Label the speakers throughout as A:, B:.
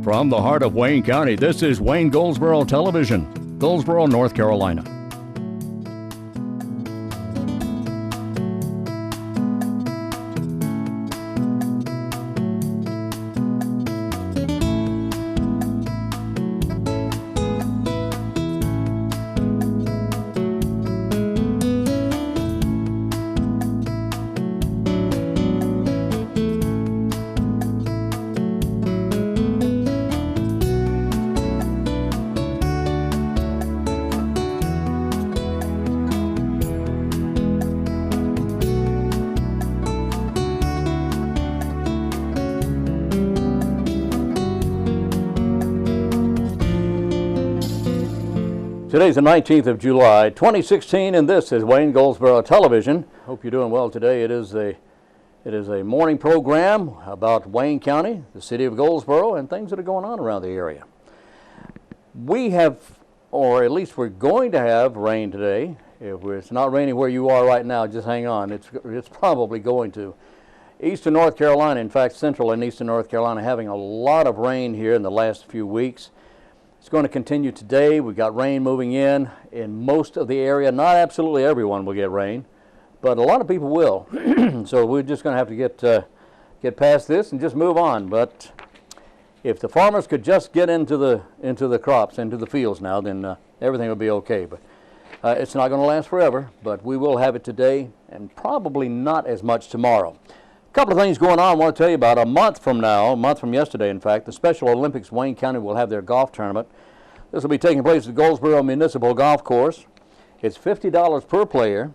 A: From the heart of Wayne County, this is Wayne Goldsboro Television, Goldsboro, North Carolina. Today's the 19th of July, 2016, and this is Wayne Goldsboro Television. Hope you're doing well today. It is a morning program about Wayne County, the city of Goldsboro, and things that are going on around the area. We have, or at least we're going to have, rain today. If it's not raining where you are right now, just hang on. It's probably going to. Eastern North Carolina, in fact, central and eastern North Carolina, having a lot of rain here in the last few weeks. It's going to continue today. We've got rain moving in most of the area. Not absolutely everyone will get rain, but a lot of people will. So we're just going to have to get past this and just move on. But if the farmers could just get into the crops, into the fields now, then everything will be okay. But it's not going to last forever, but we will have it today and probably not as much tomorrow. A couple of things going on I want to tell you about. A month from now, a month from yesterday, in fact, the Special Olympics Wayne County will have their golf tournament. This will be taking place at the Goldsboro Municipal Golf Course. It's $50 per player.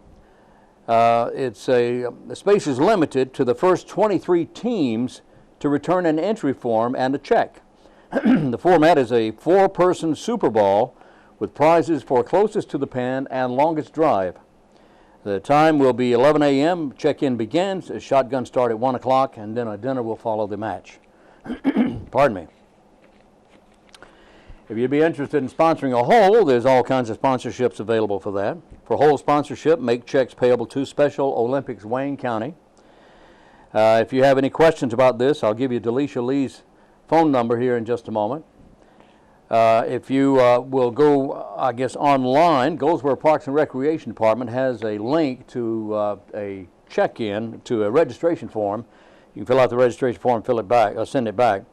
A: The space is limited to the first 23 teams to return an entry form and a check. The format is a four-person Super Bowl with prizes for closest to the pin and longest drive. The time will be 11 a.m. Check-in begins. A shotgun start at 1 o'clock, and then a dinner will follow the match. Pardon me. If you'd be interested in sponsoring a hole, there's all kinds of sponsorships available for that. For hole sponsorship, make checks payable to Special Olympics Wayne County. If you have any questions about this, I'll give you Delisha Lee's phone number here in just a moment. If you will go, I guess, online, Goldsboro Parks and Recreation Department has a link to a check-in, to a registration form. You can fill out the registration form, fill it back, send it back.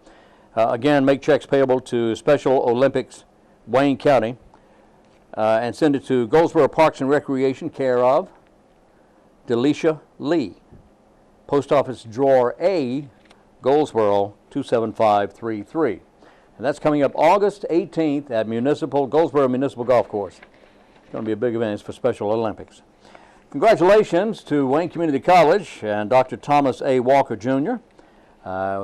A: Again, make checks payable to Special Olympics Wayne County and send it to Goldsboro Parks and Recreation, care of Delisha Lee. Post Office Drawer A, Goldsboro 27533. And that's coming up August 18th at Goldsboro Municipal Golf Course. It's going to be a big event. It's for Special Olympics. Congratulations to Wayne Community College and Dr. Thomas A. Walker, Jr.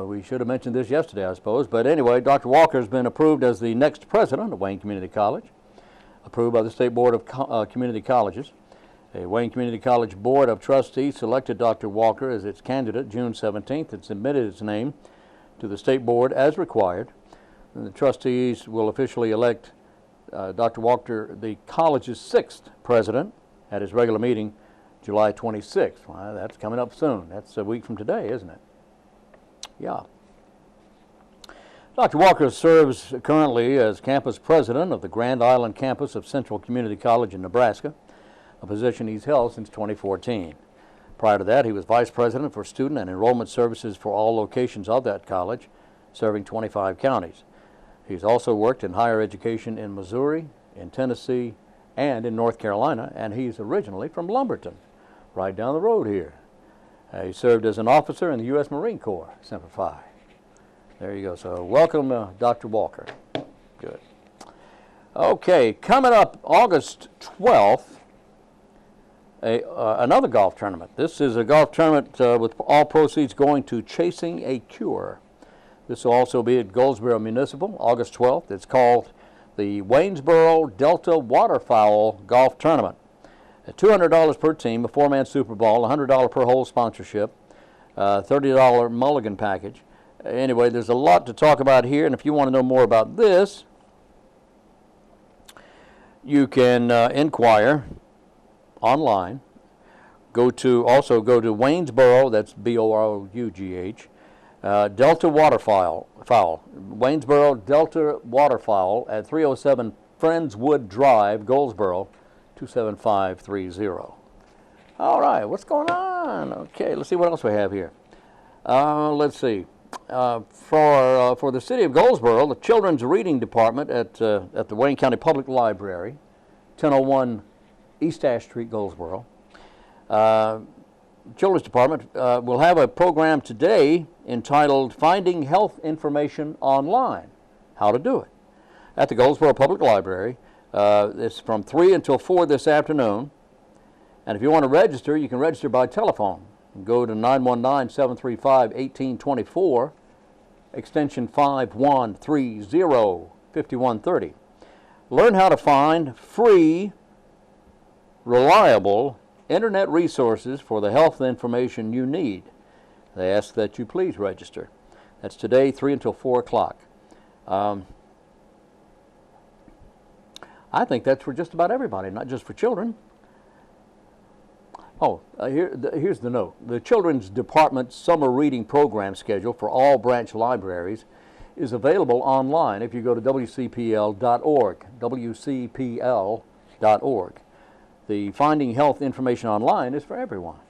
A: We should have mentioned this yesterday, I suppose. But anyway, Dr. Walker has been approved as the next president of Wayne Community College, approved by the State Board of Community Colleges. A Wayne Community College Board of Trustees selected Dr. Walker as its candidate June 17th and submitted its name to the State Board as required. And the trustees will officially elect Dr. Walker, the college's sixth president, at his regular meeting July 26th. Well, that's coming up soon. That's a week from today, isn't it? Yeah. Dr. Walker serves currently as campus president of the Grand Island campus of Central Community College in Nebraska, a position he's held since 2014. Prior to that, he was vice president for student and enrollment services for all locations of that college, serving 25 counties. He's also worked in higher education in Missouri, in Tennessee, and in North Carolina, and he's originally from Lumberton, right down the road here. He served as an officer in the U.S. Marine Corps, Semper Fi. There you go. So welcome, Dr. Walker. Good. Okay, coming up August 12th, another golf tournament. This is a golf tournament with all proceeds going to Chasing a Cure. This will also be at Goldsboro Municipal, August 12th. It's called the Waynesboro Delta Waterfowl Golf Tournament. $200 per team, a four-man Super Bowl, $100 per hole sponsorship, $30 mulligan package. Anyway, there's a lot to talk about here, and if you want to know more about this, you can inquire online. Also go to Waynesboro, that's Bourugh, Delta Waterfowl, Waynesboro Delta Waterfowl at 307 Friendswood Drive, Goldsboro, 27530. All right, what's going on? Okay, let's see what else we have here. Let's see. For the City of Goldsboro, the Children's Reading Department at the Wayne County Public Library, 1001 East Ash Street, Goldsboro. Children's Department will have a program today entitled Finding Health Information Online, How to Do It, at the Goldsboro Public Library. It's from 3 until 4 this afternoon. And if you want to register, you can register by telephone. Go to 919-735-1824, extension 5130-5130. Learn how to find free, reliable Internet resources for the health information you need. They ask that you please register. That's today, 3 until 4 o'clock. I think that's for just about everybody, not just for children. Oh, here's the note. The Children's Department Summer Reading Program schedule for all branch libraries is available online if you go to wcpl.org, wcpl.org. The Finding Health Information Online is for everyone.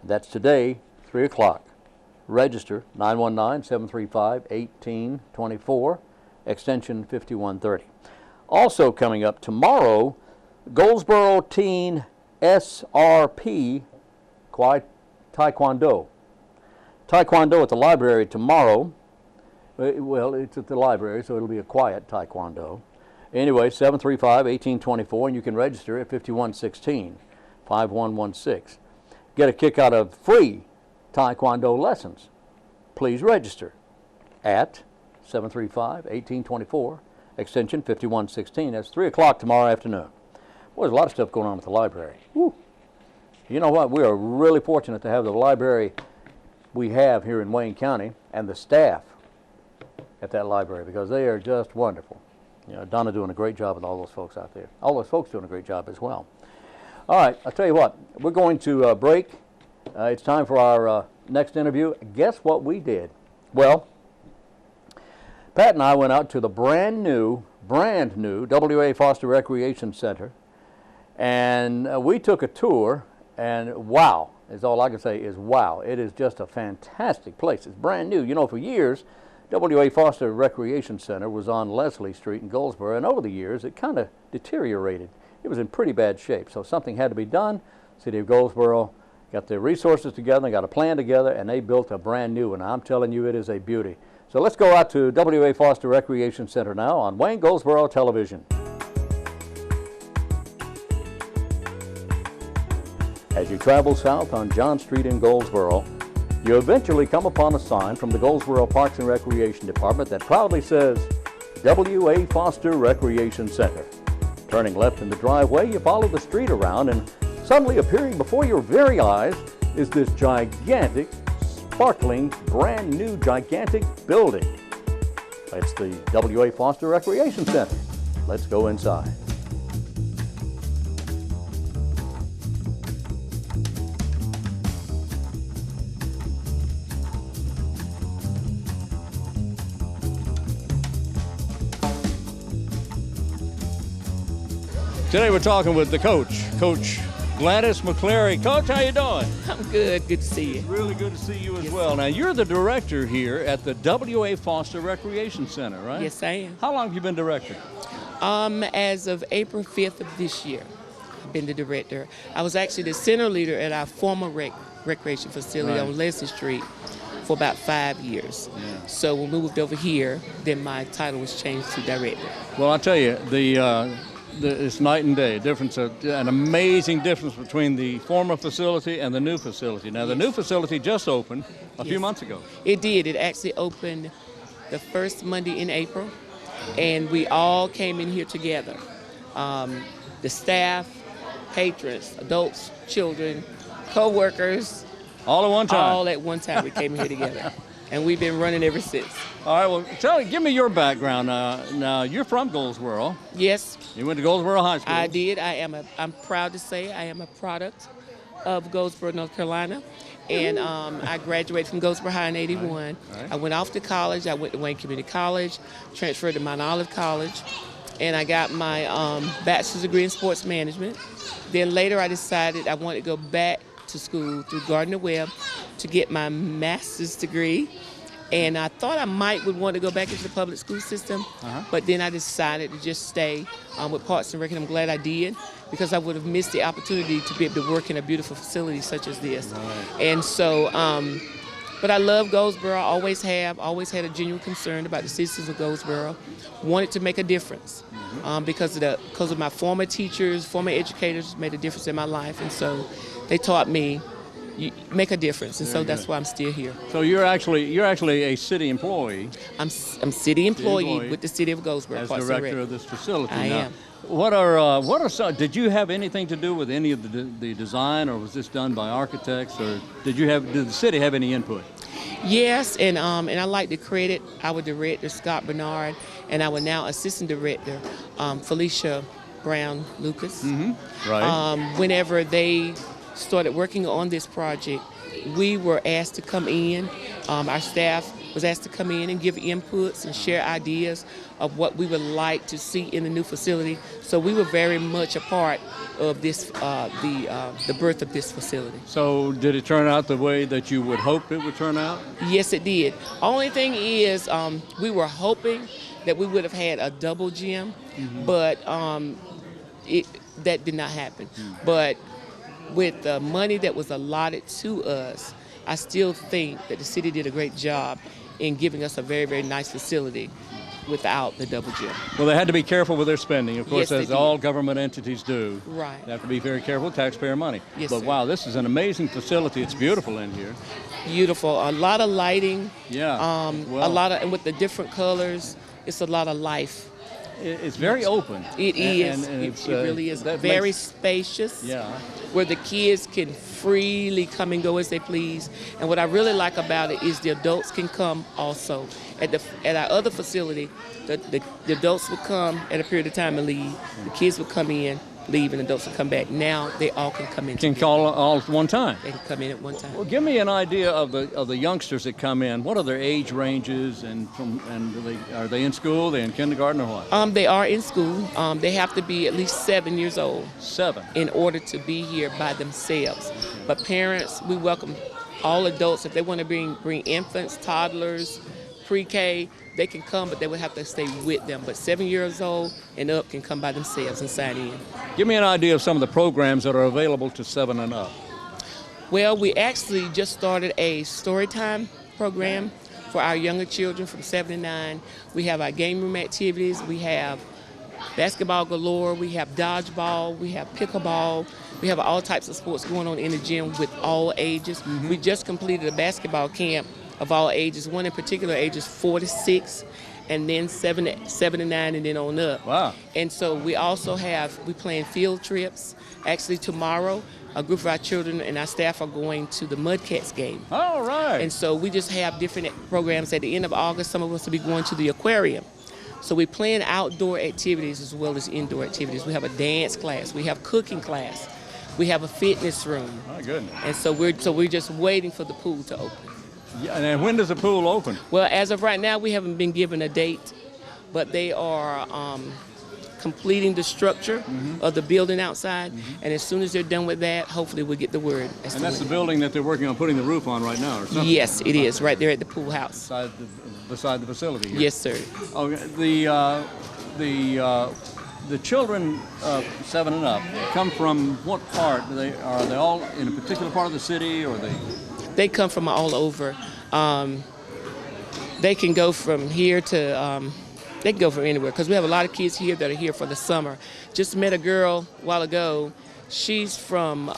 A: That's today, 3 o'clock. Register, 919-735-1824, extension 5130. Also coming up tomorrow, Goldsboro Teen SRP Taekwondo. Taekwondo at the library tomorrow. Well, it's at the library, so it'll be a quiet Taekwondo. Anyway, 735-1824, and you can register at 5116-5116. Get a kick out of free Taekwondo lessons. Please register at 735-1824, extension 5116. That's 3 o'clock tomorrow afternoon. Boy, there's a lot of stuff going on at the library. Woo. You know what? We are really fortunate to have the library we have here in Wayne County and the staff at that library, because they are just wonderful. You know, Donna doing a great job with all those folks out there. All those folks doing a great job as well. All right, I'll tell you what. We're going to break. It's time for our next interview. Guess what we did? Well, Pat and I went out to the brand new W.A. Foster Recreation Center, and we took a tour, and wow, is all I can say is wow. It is just a fantastic place. It's brand new. You know, for years, W.A. Foster Recreation Center was on Leslie Street in Goldsboro, and over the years, it kind of deteriorated. It was in pretty bad shape, so something had to be done. City of Goldsboro got their resources together and got a plan together, and they built a brand new one. I'm telling you, it is a beauty. So let's go out to W.A. Foster Recreation Center now on Wayne Goldsboro Television. As you travel south on John Street in Goldsboro, you eventually come upon a sign from the Goldsboro Parks and Recreation Department that proudly says, W.A. Foster Recreation Center. Turning left in the driveway, you follow the street around, and suddenly appearing before your very eyes is this gigantic, sparkling, brand new gigantic building. It's the W.A. Foster Recreation Center. Let's go inside. Today we're talking with the coach, Coach Gladys McCleary. Coach, how you doing?
B: I'm good. Good to see you.
A: It's really good to see you as well. Now, you're the director here at the W.A. Foster Recreation Center, right?
B: Yes, I am.
A: How long have you been director?
B: As of April 5th of this year, I've been the director. I was actually the center leader at our former recreation facility on Leslie Street for about 5 years. Yeah. So when we moved over here, then my title was changed to director.
A: Well, I'll tell you, it's night and day. An amazing difference between the former facility and the new facility. Now, the new facility just opened a few months ago.
B: It did. It actually opened the first Monday in April, and we all came in here together. The staff, patrons, adults, children, co-workers.
A: All at one time?
B: All at one time we came in here together. And we've been running ever since.
A: All right, well, give me your background. Now, you're from Goldsboro.
B: Yes.
A: You went to Goldsboro High School.
B: I did. I'm proud to say I am a product of Goldsboro, North Carolina. And I graduated from Goldsboro High in '81.
A: Right.
B: I went off to college. I went to Wayne Community College, transferred to Mount Olive College, and I got my bachelor's degree in sports management. Then later I decided I wanted to go back to school through Gardner-Webb to get my master's degree. And I thought I would want to go back into the public school system, but then I decided to just stay with Parks and Rec, and I'm glad I did, because I would have missed the opportunity to be able to work in a beautiful facility such as this.
A: Right.
B: And so, but I love Goldsboro. I always had a genuine concern about the citizens of Goldsboro. Wanted to make a difference because of my former teachers, former educators made a difference in my life, and so they taught me, you make a difference, and so that's why I'm still here.
A: So you're actually a city employee.
B: I'm city employee with the City of Goldsboro.
A: As
B: Parks and Rec.
A: director of this facility.
B: I am.
A: What are some? Did you have anything to do with any of the design, or was this done by architects, or did the city have any input?
B: Yes, and I like to credit our director Scott Bernard and our now assistant director Felicia Brown Lucas.
A: Right.
B: Whenever they started working on this project, we were asked to come in. Our staff was asked to come in and give inputs and share ideas of what we would like to see in the new facility. So we were very much a part of this, the birth of this facility.
A: So did it turn out the way that you would hope it would turn out?
B: Yes, it did. Only thing is, we were hoping that we would have had a double gym, but that did not happen. But with the money that was allotted to us, I still think that the city did a great job in giving us a very, very nice facility without the double gym.
A: Well, they had to be careful with their spending, of course,
B: Yes,
A: as
B: they
A: all government entities do.
B: Right.
A: They have to be very careful with taxpayer money.
B: Yes,
A: but
B: sir.
A: wow, this is an amazing facility. It's beautiful in here.
B: Beautiful. A lot of lighting.
A: Yeah.
B: A lot of, and with the different colors, it's a lot of life.
A: It's very open.
B: It is.
A: And
B: It really is.
A: that
B: Very
A: makes-
B: spacious.
A: Yeah.
B: Where the kids can freely come and go as they please. And what I really like about it is the adults can come also. At our other facility, the adults would come at a period of time and leave. The kids would come in, leave, and adults would come back. Now they all can come in.
A: Can
B: together.
A: call all at one time.
B: They can come in at one time.
A: Well, give me an idea of the youngsters that come in. What are their age ranges, and are they in school? They in kindergarten or what?
B: They are in school. They have to be at least 7 years old
A: 7.
B: in order to be here by themselves. But parents, we welcome all adults. If they want to bring infants, toddlers, pre-K, they can come, but they would have to stay with them. But 7 years old and up can come by themselves and sign in.
A: Give me an idea of some of the programs that are available to 7 and up.
B: Well, we actually just started a story time program for our younger children from 7 to 9. We have our game room activities. We have basketball galore. We have dodgeball. We have pickleball. We have all types of sports going on in the gym with all ages. We just completed a basketball camp of all ages. One in particular, ages 4 to 6, and then 7 to 9, and then on up.
A: Wow.
B: And so we also we plan field trips. Actually, tomorrow, a group of our children and our staff are going to the Mudcats game.
A: All right.
B: And so we just have different programs. At the end of August, some of us will be going to the aquarium. So we plan outdoor activities as well as indoor activities. We have a dance class. We have cooking class. We have a fitness room.
A: My goodness.
B: And so we're just waiting for the pool to open.
A: Yeah, and when does the pool open?
B: Well, as of right now, we haven't been given a date, but they are completing the structure of the building outside. And as soon as they're done with that, hopefully we'll get the word.
A: And that's the building that they're working on putting the roof on right now, or something?
B: Yes, it is, right there at the pool house.
A: Beside the facility here.
B: Yes, sir.
A: Okay. The children 7 and up come from what part? Are they all in a particular part of the city, or
B: They come from all over. They can go from here to, they can go from anywhere, because we have a lot of kids here that are here for the summer. Just met a girl a while ago. She's from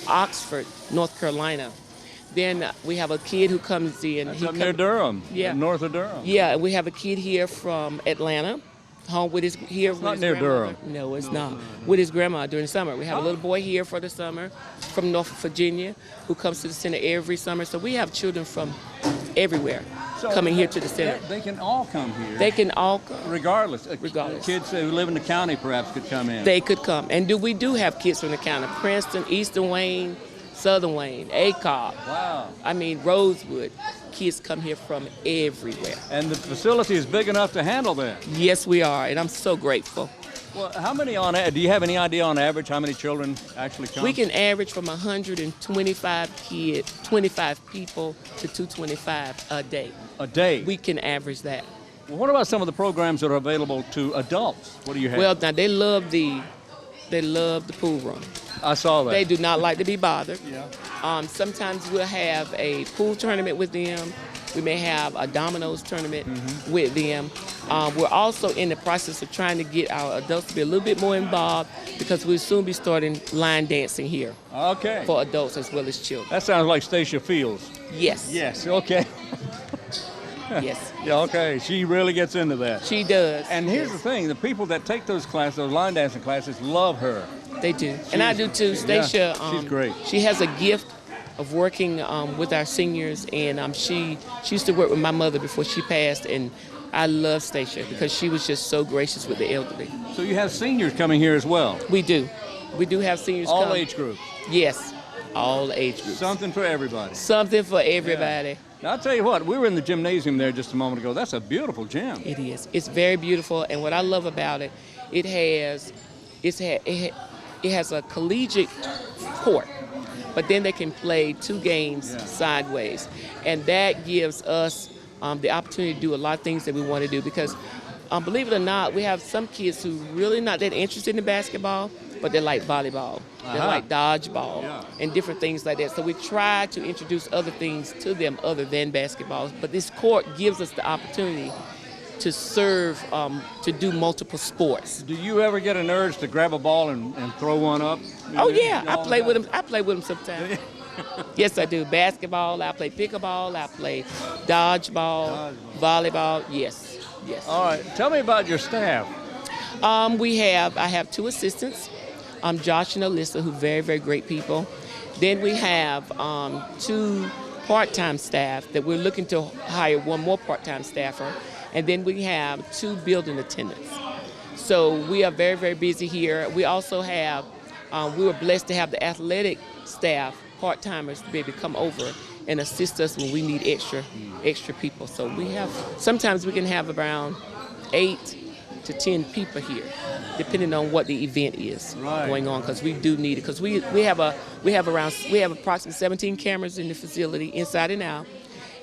B: Oxford, North Carolina. Then we have a kid who comes in.
A: That's up near Durham,
B: Yeah.
A: north of Durham.
B: Yeah, and we have a kid here from Atlanta, home with his
A: not near
B: grandmother.
A: Durham.
B: No, it's not. With his grandma during the summer. We have a little boy here for the summer from Norfolk, Virginia, who comes to the center every summer. So we have children from everywhere coming here to the center.
A: They can all come here.
B: They can all come.
A: Regardless.
B: Regardless.
A: Kids who live in the county perhaps could come in.
B: They could come. And we do have kids from the county. Princeton, Eastern Wayne, Southern Wayne, ACOG.
A: Wow.
B: I mean, Rosewood. Kids come here from everywhere.
A: And the facility is big enough to handle that.
B: Yes, we are, and I'm so grateful.
A: Well, how many do you have any idea on average how many children actually come?
B: We can average from 25 people to 225 a day.
A: A day?
B: We can average that.
A: Well, what about some of the programs that are available to adults? What do you have?
B: Well, now they love the pool room.
A: I saw that.
B: They do not like to be bothered.
A: Yeah.
B: Sometimes we'll have a pool tournament with them. We may have a dominoes tournament with them. We're also in the process of trying to get our adults to be a little bit more involved because we'll soon be starting line dancing here.
A: Okay.
B: For adults as well as children.
A: That sounds like Stacia Fields.
B: Yes.
A: Yes, okay.
B: Yes.
A: Yeah, okay. She really gets into that.
B: She does.
A: And here's the thing, the people that take those classes, those line dancing classes, love her.
B: They do. And I do too. Stacia,
A: she's great.
B: She has a gift of working with our seniors, and she used to work with my mother before she passed, and I love Stacia because she was just so gracious with the elderly.
A: So you have seniors coming here as well?
B: We do. We do have seniors
A: all
B: come.
A: age groups?
B: Yes, all age groups.
A: Something for everybody.
B: Something for everybody.
A: Yeah. Now, I'll tell you what, we were in the gymnasium there just a moment ago. That's a beautiful gym.
B: It is. It's very beautiful, and what I love about it, it has a collegiate court, but then they can play 2 games sideways, and that gives us the opportunity to do a lot of things that we want to do because, believe it or not, we have some kids who really not that interested in basketball, but they like volleyball, they like dodgeball, and different things like that. So we try to introduce other things to them other than basketball, but this court gives us the opportunity to serve, to do multiple sports.
A: Do you ever get an urge to grab a ball and throw one up?
B: Oh yeah, I play with them. I play with them sometimes. Yes, I do. Basketball, I play pickleball, I play dodgeball, volleyball. Yes, yes.
A: All right, tell me about your staff.
B: I have 2 assistants, Josh and Alyssa, who are very, very great people. Then we have 2 part-time staff that we're looking to hire 1 more part-time staffer. And then we have 2 building attendants. So we are very, very busy here. We also have, we were blessed to have the athletic staff, part-timers, to be able to come over and assist us when we need extra people. So we have, sometimes we can have around 8 to 10 people here, depending on what the event is going on, because we do need it. Because we have approximately 17 cameras in the facility, inside and out.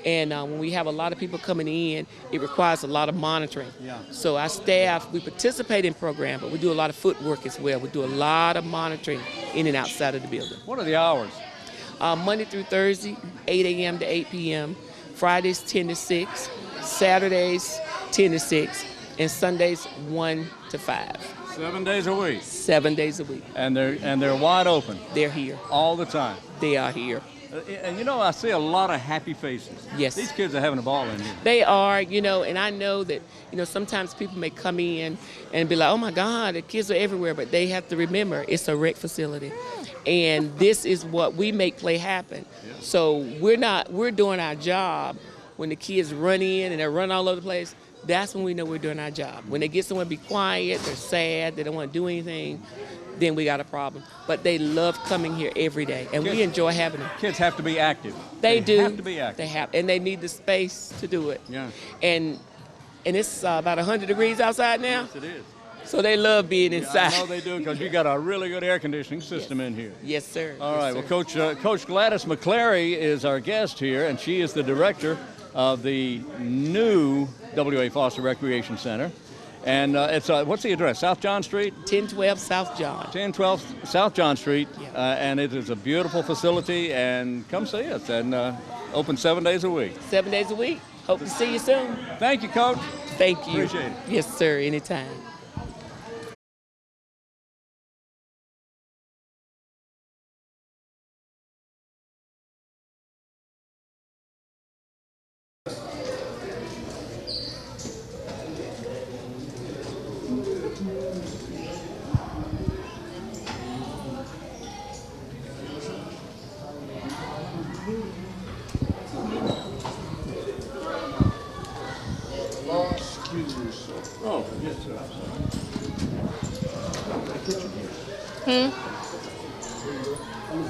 B: And when we have a lot of people coming in, it requires a lot of monitoring. Yeah. So our staff, we participate in program, but we do a lot of footwork as well. We do a lot of monitoring in and outside of the building.
A: What are the hours?
B: Monday through Thursday, 8 a.m. to 8 p.m. Fridays, 10 to 6. Saturdays, 10 to 6. And Sundays, 1 to 5.
A: 7 days a week?
B: 7 days a week.
A: And they're wide open?
B: They're here.
A: All the time?
B: They are here.
A: And you know, I see a lot of happy faces.
B: Yes.
A: These kids are having a ball in here.
B: They are, and I know that, sometimes people may come in and be like, oh my God, the kids are everywhere, but they have to remember it's a rec facility. And this is what we make play happen. Yeah. So we're doing our job when the kids run in and they run all over the place. That's when we know we're doing our job. When they get somewhere to be quiet, they're sad, they don't want to do anything, then we got a problem. But they love coming here every day, and we enjoy having them.
A: Kids have to be active.
B: They do.
A: Have to be active.
B: They have, and they need the space to do it.
A: Yeah.
B: And it's about 100 degrees outside now.
A: Yes, it is.
B: So they love being inside.
A: I know they do, because you got a really good air conditioning system in here.
B: Yes, sir.
A: All right.
B: Yes,
A: Well, Coach Gladys McClary is our guest here, and she is the director of the new W.A. Foster Recreation Center. And it's, what's the address? South John Street?
B: 1012 South John.
A: 1012 South John Street.
B: Yeah.
A: And it is a beautiful facility, and come see us. And open 7 days a week.
B: 7 days a week. Hope to see you soon.
A: Thank you, Coach.
B: Thank you.
A: Appreciate it.
B: Yes, sir. Anytime.
A: Oh, yes, sir. And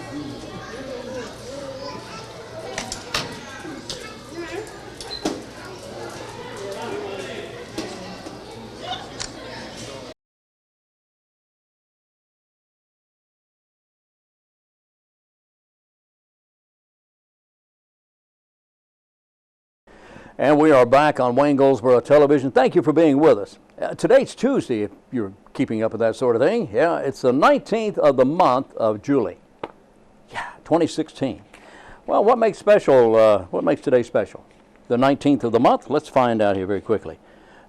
A: we are back on Wayne Goldsboro Television. Thank you for being with us. Today's Tuesday, if you're keeping up with that sort of thing. Yeah, it's the 19th of the month of July. Yeah, 2016. Well, what makes today special? The 19th of the month? Let's find out here very quickly.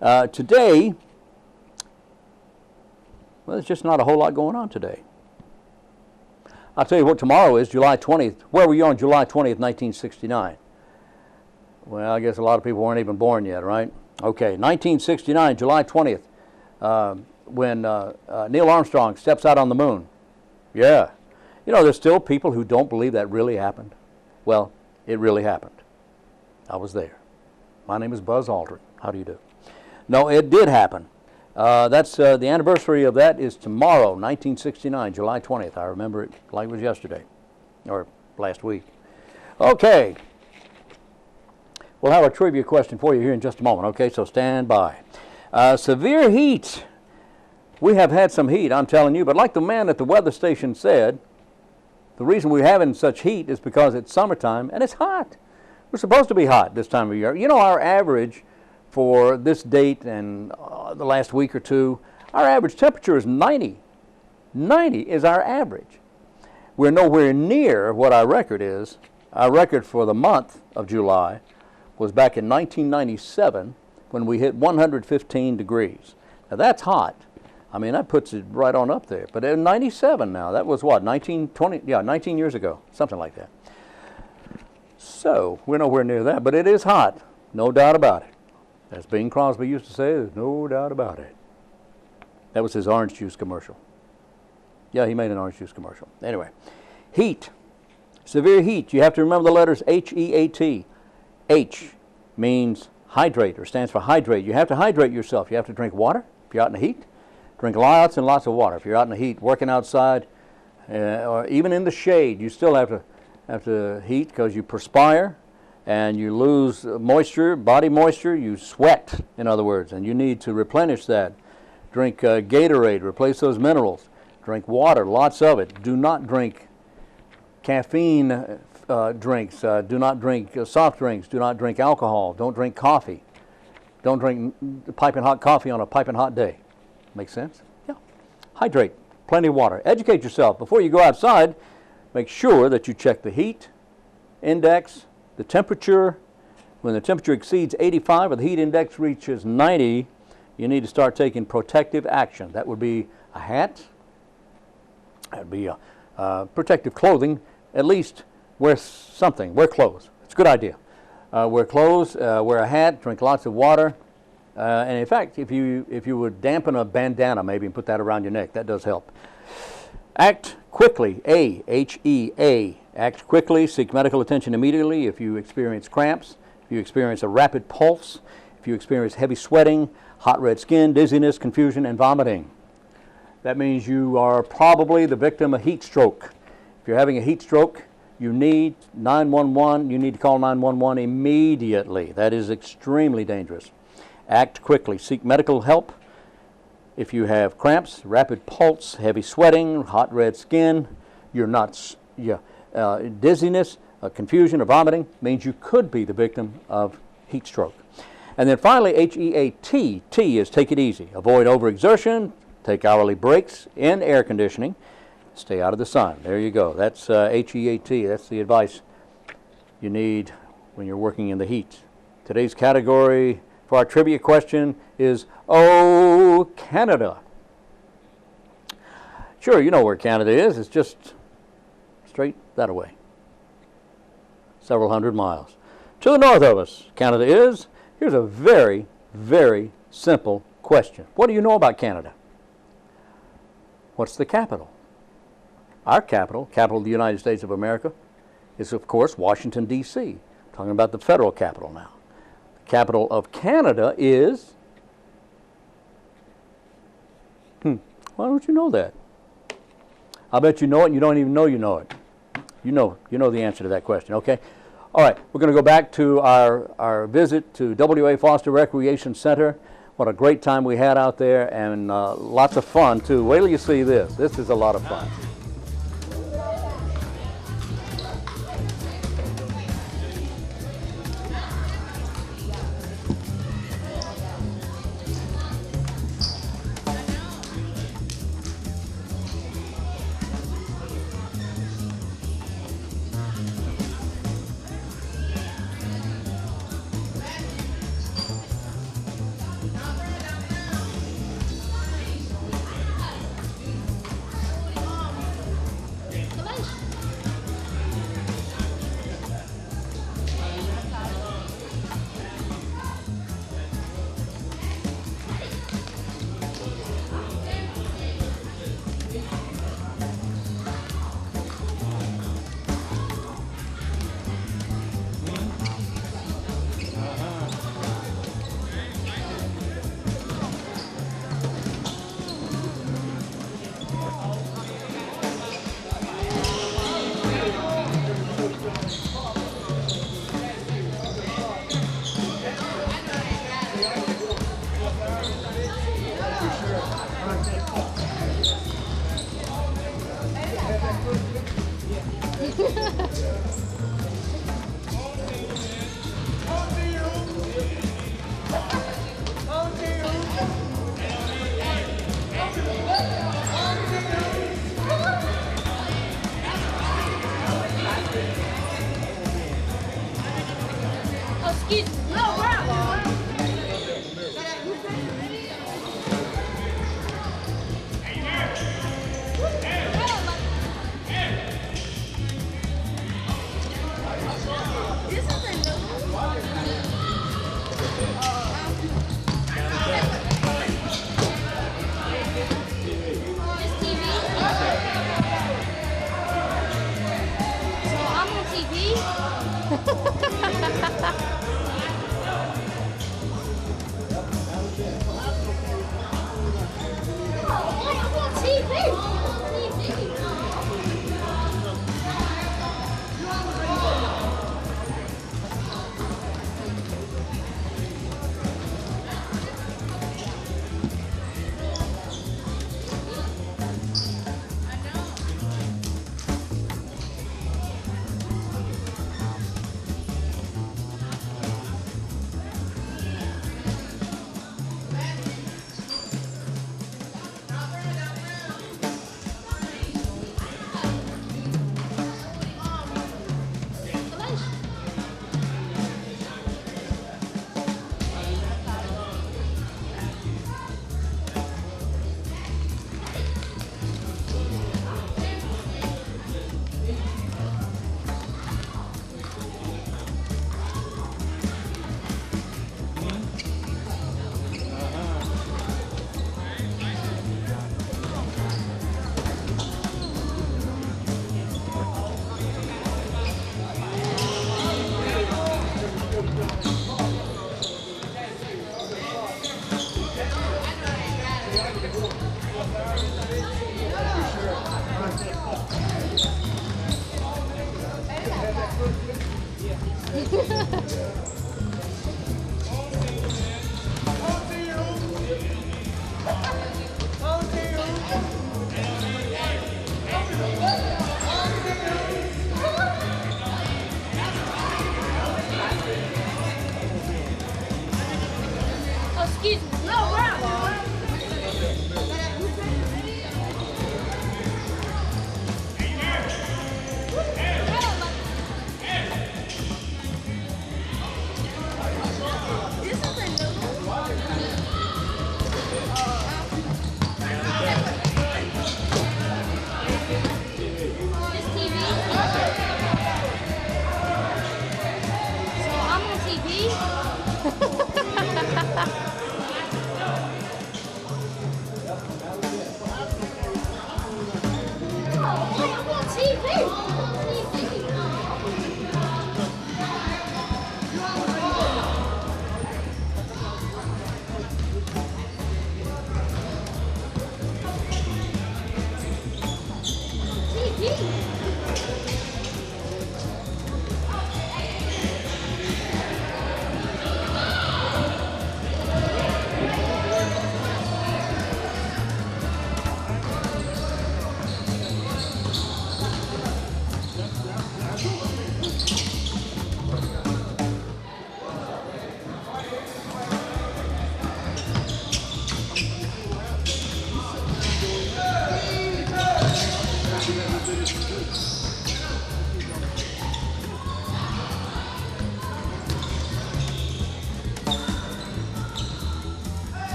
A: Today, well, there's just not a whole lot going on today. I'll tell you what tomorrow is, July 20th. Where were you on July 20th, 1969? Well, I guess a lot of people weren't even born yet, right? Okay, 1969, July 20th, when Neil Armstrong steps out on the moon. Yeah. You know, there's still people who don't believe that really happened. Well, it really happened. I was there. My name is Buzz Aldrin. How do you do? No, it did happen. That's the anniversary of that is tomorrow, 1969, July 20th. I remember it like it was yesterday, or last week. Okay. We'll have a trivia question for you here in just a moment, okay? So stand by. Severe heat. We have had some heat, I'm telling you, but like the man at the weather station said, the reason we're having such heat is because it's summertime and it's hot. We're supposed to be hot this time of year. You know, our average for this date and the last week or two, our average temperature is 90. 90 is our average. We're nowhere near what our record is. Our record for the month of July was back in 1997 when we hit 115 degrees. Now that's hot. I mean, that puts it right on up there. But in 97 now, that was what, 19 years ago, something like that. So we're nowhere near that, but it is hot, no doubt about it. As Bing Crosby used to say, there's no doubt about it. That was his orange juice commercial. Yeah, he made an orange juice commercial. Anyway, heat, severe heat. You have to remember the letters H-E-A-T. H means hydrate, or stands for hydrate. You have to hydrate yourself. You have to drink water if you're out in the heat. Drink lots and lots of water. If you're out in the heat, working outside, or even in the shade, you still have to heat because you perspire and you lose moisture, body moisture. You sweat, in other words, and you need to replenish that. Drink Gatorade, replace those minerals. Drink water, lots of it. Do not drink caffeine drinks. Do not drink soft drinks. Do not drink alcohol. Don't drink coffee. Don't drink piping hot coffee on a piping hot day. Make sense? Yeah. Hydrate. Plenty of water. Educate yourself. Before you go outside, make sure that you check the heat index, the temperature. When the temperature exceeds 85 or the heat index reaches 90, you need to start taking protective action. That would be a hat. That would be protective clothing. At least wear something. Wear clothes. It's a good idea. Wear clothes, wear a hat, drink lots of water. And in fact, if you would dampen a bandana maybe and put that around your neck, that does help. Act quickly. A, H-E-A. Act quickly. Seek medical attention immediately if you experience cramps, if you experience a rapid pulse, if you experience heavy sweating, hot red skin, dizziness, confusion, and vomiting. That means you are probably the victim of heat stroke. If you're having a heat stroke, you need 911. You need to call 911 immediately. That is extremely dangerous. Act quickly. Seek medical help if you have cramps, rapid pulse, heavy sweating, hot red skin. You're not, dizziness, confusion, or vomiting means you could be the victim of heat stroke. And then finally, H-E-A-T. T is take it easy. Avoid overexertion. Take hourly breaks in air conditioning. Stay out of the sun. There you go. That's H-E-A-T. That's the advice you need when you're working in the heat. Today's category for our trivia question is, oh, Canada. Sure, you know where Canada is. It's just straight that way. Several hundred miles. To the north of us, Canada is. Here's a very, very simple question. What do you know about Canada? What's the capital? Our capital of the United States of America, is, of course, Washington, D.C. Talking about the federal capital now. The capital of Canada is... Why don't you know that? I bet you know it and you don't even know you know it. You know the answer to that question, okay? All right, we're going to go back to our visit to W.A. Foster Recreation Center. What a great time we had out there, and lots of fun, too. Wait till you see this. This is a lot of fun.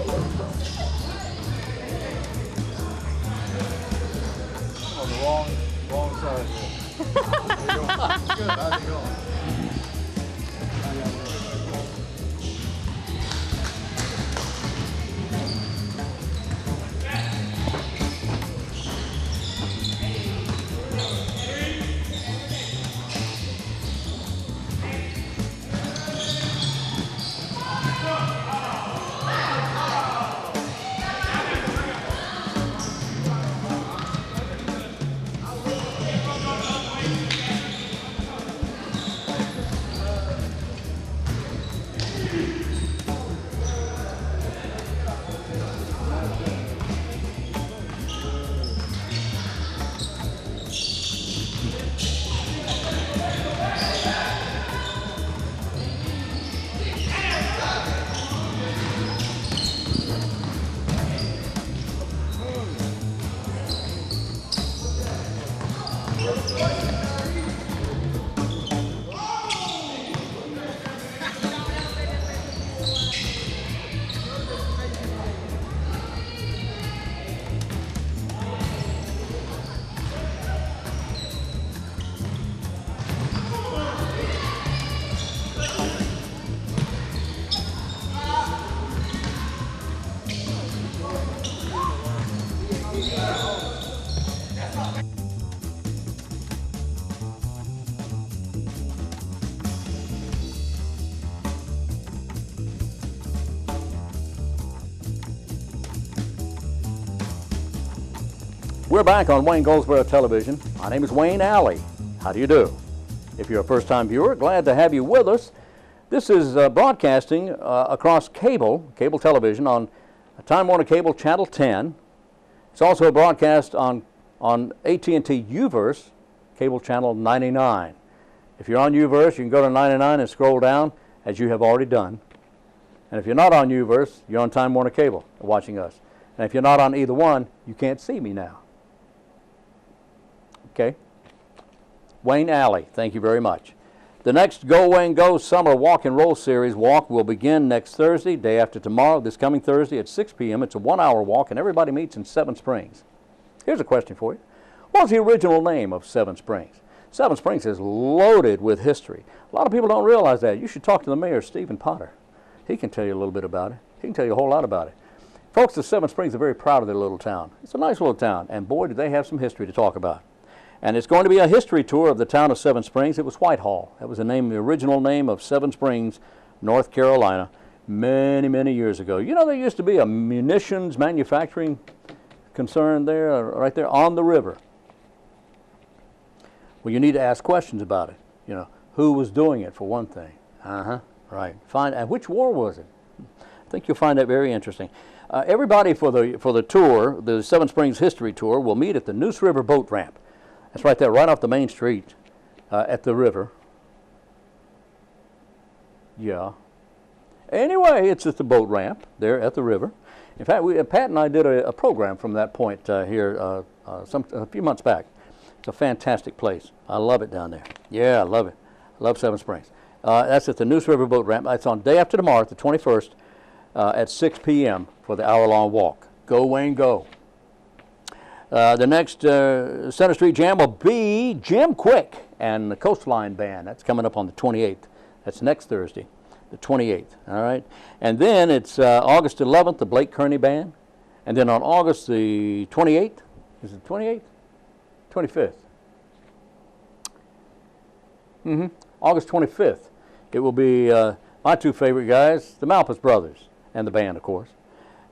C: On the wrong side. How you doing? Good. How's it going?
A: We're back on Wayne Goldsboro Television. My name is Wayne Alley. How do you do? If you're a first-time viewer, glad to have you with us. This is broadcasting across cable television on Time Warner Cable Channel 10. It's also broadcast on AT&T UVerse, cable channel 99. If you're on UVerse, you can go to 99 and scroll down, as you have already done. And if you're not on UVerse, you're on Time Warner Cable watching us. And if you're not on either one, you can't see me now. Okay? Wayne Alley, thank you very much. The next Go Wayne Go Summer Walk and Roll Series walk will begin next Thursday, day after tomorrow, this coming Thursday at 6 p.m. It's a 1-hour walk, and everybody meets in Seven Springs. Here's a question for you. What was the original name of Seven Springs? Seven Springs is loaded with history. A lot of people don't realize that. You should talk to the mayor, Stephen Potter. He can tell you a little bit about it. He can tell you a whole lot about it. Folks, the Seven Springs are very proud of their little town. It's a nice little town, and boy, do they have some history to talk about. And it's going to be a history tour of the town of Seven Springs. It was Whitehall. That was the original name of Seven Springs, North Carolina, many, many years ago. You know, there used to be a munitions manufacturing concern there, right there on the river. Well, you need to ask questions about it. You know, who was doing it, for one thing. Right. And which war was it? I think you'll find that very interesting. Everybody for the tour, the Seven Springs History Tour, will meet at the Neuse River Boat Ramp. That's right there, right off the main street at the river. Yeah. Anyway, it's at the boat ramp there at the river. In fact, Pat and I did a program from that point here a few months back. It's a fantastic place. I love it down there. Yeah, I love it. I love Seven Springs. That's at the Neuse River Boat Ramp. It's on day after tomorrow, the 21st, at 6 p.m. for the hour-long walk. Go, Wayne, go. The next Center Street Jam will be Jim Quick and the Coastline Band. That's coming up on the 28th. That's next Thursday, the 28th. All right. And then it's August 11th, the Blake Kearney Band. And then on August the 28th, is it 28th? 25th. August 25th, it will be my two favorite guys, the Malpas Brothers, and the band, of course.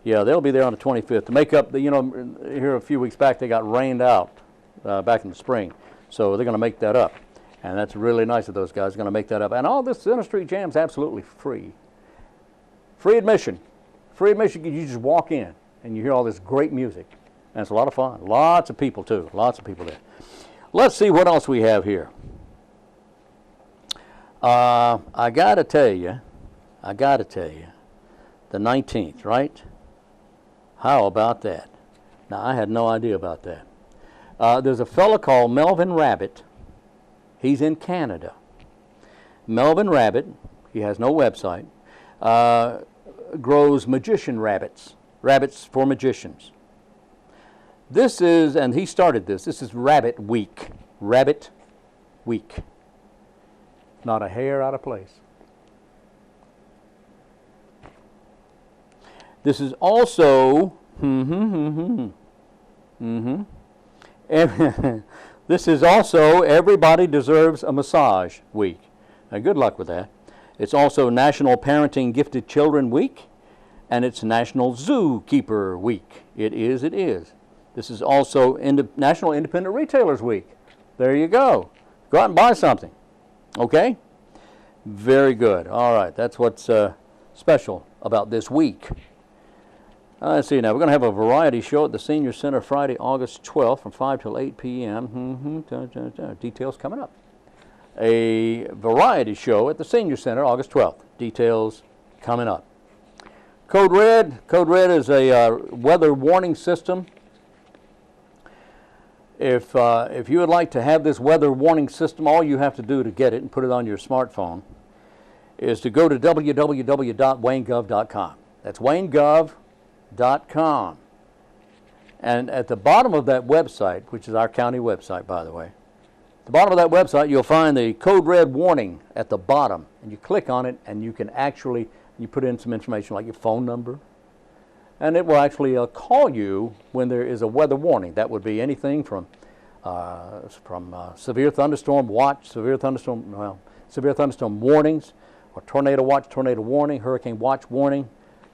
A: Yeah, they'll be there on the 25th to make up, here a few weeks back they got rained out back in the spring. So they're going to make that up. And that's really nice of those guys. They're going to make that up. And all this Center Street Jam is absolutely free. Free admission. Free admission, you just walk in and you hear all this great music. And it's a lot of fun. Lots of people, too. Lots of people there. Let's see what else we have here. I got to tell you, the 19th, right? How about that? Now, I had no idea about that. There's a fella called Melvin Rabbit. He's in Canada. Melvin Rabbit, he has no website. grows magician rabbits, rabbits for magicians. This is, and he started this is Rabbit Week. Rabbit Week. Not a hair out of place. This is also, this is also Everybody Deserves a Massage Week. Now, good luck with that. It's also National Parenting Gifted Children Week, and it's National Zookeeper Week. It is. This is also National Independent Retailers Week. There you go. Go out and buy something. Okay? Very good. All right, that's what's special about this week. Let's see now. We're going to have a variety show at the Senior Center Friday, August 12th from 5 till 8 p.m. Details coming up. A variety show at the Senior Center, August 12th. Details coming up. Code Red. Code Red is a weather warning system. If you would like to have this weather warning system, all you have to do to get it and put it on your smartphone is to go to www.waynegov.com. That's waynegov.com. And at the bottom of that website, which is our county website, by the way, at the bottom of that website, you'll find the Code Red warning at the bottom. And you click on it, and you can actually, you put in some information like your phone number, and it will actually call you when there is a weather warning. That would be anything from severe thunderstorm watch, severe thunderstorm warnings, or tornado watch, tornado warning, hurricane watch warning,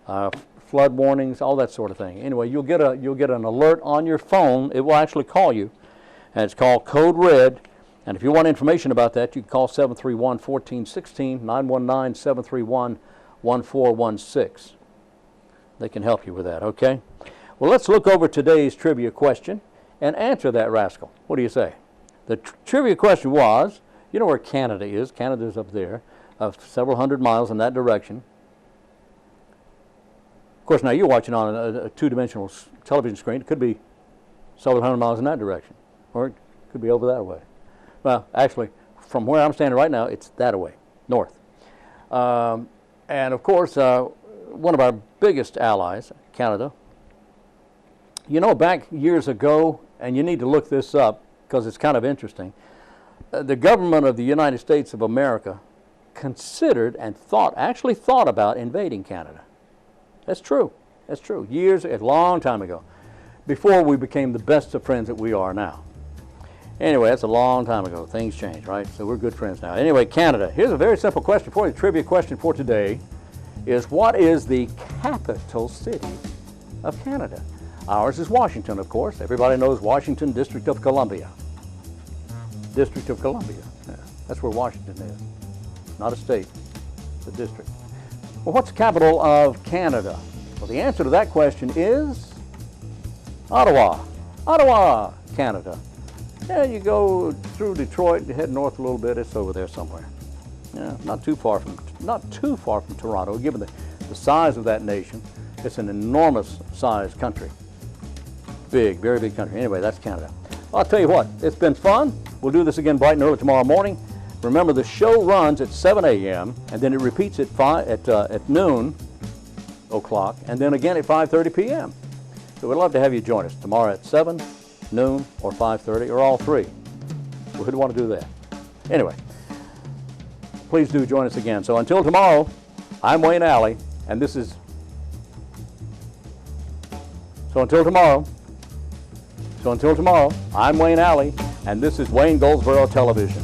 A: flood warnings, all that sort of thing. Anyway, you'll get an alert on your phone. It will actually call you, and it's called Code Red. And if you want information about that, you can call 731-1416, 919-731-1416. They can help you with that, okay? Well, let's look over today's trivia question and answer that rascal. What do you say? The trivia question was, you know where Canada is. Canada's up there, several hundred miles in that direction. Of course, now you're watching on a two-dimensional television screen. It could be several hundred miles in that direction, or it could be over that way. Well, actually, from where I'm standing right now, it's that way, north. And of course, one of our biggest allies, Canada, you know, back years ago, and you need to look this up because it's kind of interesting, the government of the United States of America considered and actually thought about invading Canada. That's true. That's true. A long time ago, before we became the best of friends that we are now. Anyway, that's a long time ago. Things change, right? So we're good friends now. Anyway, Canada. Here's a very simple question for you. The trivia question for today is, what is the capital city of Canada? Ours is Washington, of course. Everybody knows Washington, District of Columbia. District of Columbia. Yeah, that's where Washington is. Not a state, it's a district. Well, what's the capital of Canada? Well, the answer to that question is Ottawa. Ottawa, Canada. Yeah, you go through Detroit, you head north a little bit, it's over there somewhere. Yeah, not too far from Toronto. Given the size of that nation, it's an enormous sized country. Big, very big country. Anyway, that's Canada. I'll tell you what, it's been fun. We'll do this again bright and early tomorrow morning. Remember, the show runs at 7 a.m. and then it repeats at noon o'clock, and then again at 5:30 p.m. So we'd love to have you join us tomorrow at 7, noon, or 5:30, or all three. We'd want to do that. Anyway, please do join us again. So until tomorrow, I'm Wayne Alley, and this is... So until tomorrow, I'm Wayne Alley, and this is Wayne Goldsboro Television.